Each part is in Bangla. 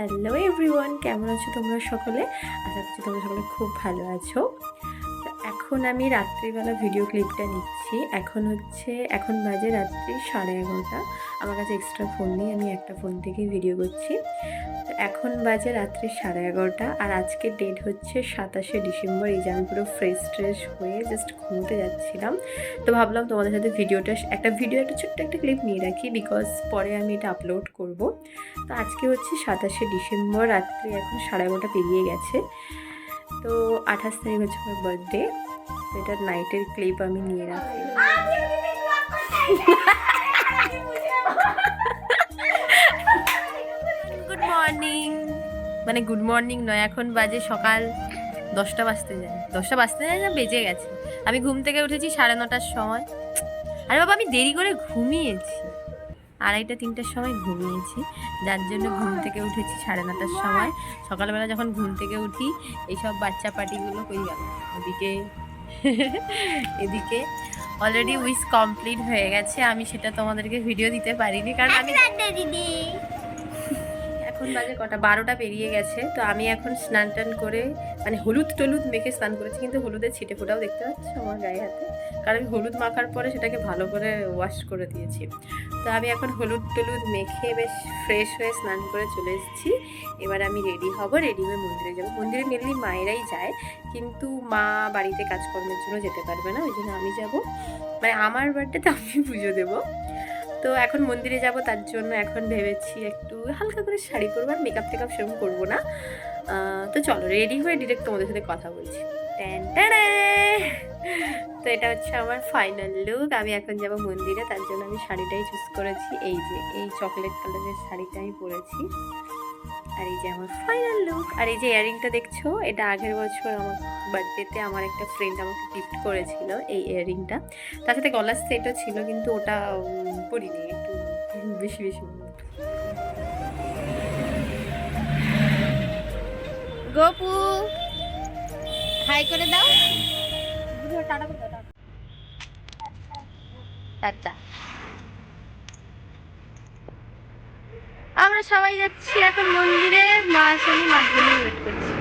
হ্যালো এভরিওয়ান, কেমন আছো তোমরা সকলে? আশা করছি তোমরা সকলে খুব ভালো আছো। এখন আমি রাত্রিবেলা ভিডিও ক্লিপটা নিচ্ছি। এখন বাজে রাত্রি 11:30। আমার কাছে এক্সট্রা ফোন নেই, আমি একটা ফোন থেকেই ভিডিও করছি। তো এখন বাজে রাত্রি 11:30 আর আজকের ডেট হচ্ছে 27শে ডিসেম্বর। এই যে আমি পুরো ফ্রেশ ট্রেশ হয়ে জাস্ট ঘুমোতে যাচ্ছিলাম। তো ভাবলাম তোমাদের সাথে একটা ছোট্ট একটা ক্লিপ নিয়ে রাখি, বিকজ পরে আমি এটা আপলোড করব। তো আজকে হচ্ছে 27শে ডিসেম্বর, রাত্রি এখন 11:30 পেরিয়ে গেছে। তো 28 তারিখ হচ্ছে আমার বার্থডে। তো এটার নাইটের ক্লিপ আমি নিয়ে রাখি। গুড মর্নিং, মানে গুড মর্নিং নয়, এখন বাজে সকাল 10টা বাজতে যায় না, বেজে গেছে। আমি ঘুম থেকে উঠেছি 9:30টার সময়। আরে বাবা, আমি দেরি করে ঘুমিয়েছি, 2:30-3টার সময় ঘুমিয়েছি, যার জন্য ঘুম থেকে উঠেছি 9:30টার সময়। সকালবেলা যখন ঘুম থেকে উঠি এইসব বাচ্চা পার্টিগুলো কই গেল? এদিকে অলরেডি উইশ কমপ্লিট হয়ে গেছে। আমি সেটা তোমাদেরকে ভিডিও দিতে পারিনি, কারণ আমি এখন বাজে কটা, 12টা পেরিয়ে গেছে। তো আমি এখন স্নান টান করে, মানে হলুদ টলুদ মেখে স্নান করেছি, কিন্তু হলুদের ছিটে ফোটাও দেখতে পাচ্ছি আমার গায়ে হাতে, কারণ আমি হলুদ মাখার পরে সেটাকে ভালো করে ওয়াশ করে দিয়েছি। তো আমি এখন হলুদ টলুদ মেখে বেশ ফ্রেশ হয়ে স্নান করে চলে এসেছি। এবার আমি রেডি হব, রেডি হয়ে মন্দিরে যাবো। মন্দিরে মেনলি মায়েরাই যায়, কিন্তু মা বাড়িতে কাজকর্মের জন্য যেতে পারবে না, ওই জন্য আমি যাব। মানে আমার বার্থডেতে আমি পুজো দেবো। তো এখন মন্দিরে যাব, তার জন্য এখন ভেবেছি একটু হালকা করে শাড়ি পরবো, আর মেকআপ টেকআপ সেরকম করবো না। তো চলো রেডি হয়ে ডিরেক্ট তোমাদের সাথে কথা বলছি। তো এটা হচ্ছে আমার ফাইনাল লুক। আমি এখন যাব মন্দিরে, তার জন্য আমি শাড়িটাই চুজ করেছি। এই যে এই চকলেট কালারের শাড়িটাই পরেছি। আর এই যে আমার ফাইনাল লুক। আর এই যে ইয়াররিংটা দেখছো, এটা আগের বছর আমার বার্থডেতে আমার একটা ফ্রেন্ড আমাকে গিফট করেছিল এই ইয়াররিংটা। তার সাথে গলার সেটও ছিল, কিন্তু ওটা পরিনি, একটু বেশি বেশি। গপু হাই করে দাও, টাটা। আমরা সবাই যাচ্ছি এখন মন্দিরে, মা আসেনি, মার জন্য ওয়েট করছি।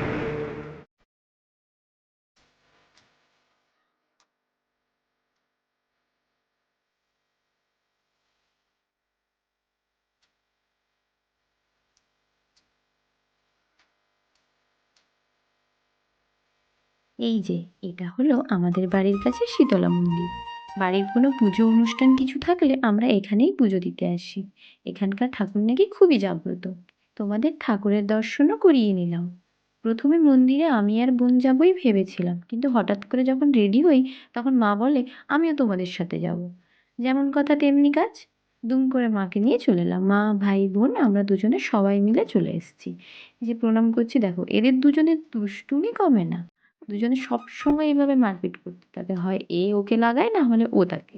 এই যে এটা হলো আমাদের বাড়ির কাছে শীতলা মন্দির। বাড়ির কোনো পুজো অনুষ্ঠান কিছু থাকলে আমরা এখানেই পুজো দিতে আসি। এখানকার ঠাকুর নাকি খুবই জাগ্রত। তোমাদের ঠাকুরের দর্শনও করিয়ে নিলাম। প্রথমে মন্দিরে আমি আর বোন যাবই ভেবেছিলাম, কিন্তু হঠাৎ করে যখন রেডি হই তখন মা বলে আমিও তোমাদের সাথে যাব। যেমন কথা তেমনি কাজ, দুম করে মাকে নিয়ে চলে এলাম। মা, ভাই, বোন আমরা দুজনে সবাই মিলে চলে এসেছি। এই যে প্রণাম করছি, দেখো এদের দুজনের দুষ্টুমি কমে না। দুজনে সবসময় এইভাবে মারপিট করতে থাকে, হয় এ ওকে লাগায়, না হলে ও তাকে।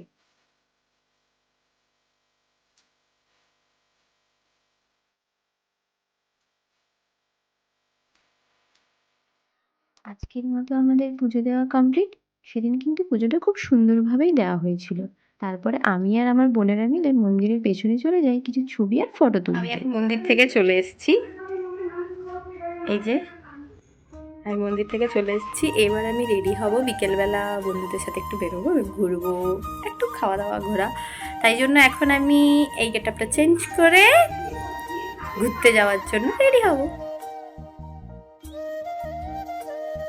আজকের মতো আমাদের পুজো দেওয়া কমপ্লিট। সেদিন কিন্তু পুজোটা খুব সুন্দরভাবেই দেওয়া হয়েছিল। তারপরে আমি আর আমার বোনেরা মিলে মন্দিরের পেছনে চলে যাই কিছু ছবি আর ফটো তুলতে। আমি এখন মন্দির থেকে চলে এসেছি, এই যে আমি মন্দির থেকে চলে এসেছি। এবার আমি রেডি হব, বিকেলবেলা বন্ধুদের সাথে একটু বেরোবো, ঘুরবো, একটু খাওয়া দাওয়া ঘোরা। তাই জন্য এখন আমি এই গেটআপটা চেঞ্জ করে ঘুরতে যাওয়ার জন্য রেডি হব।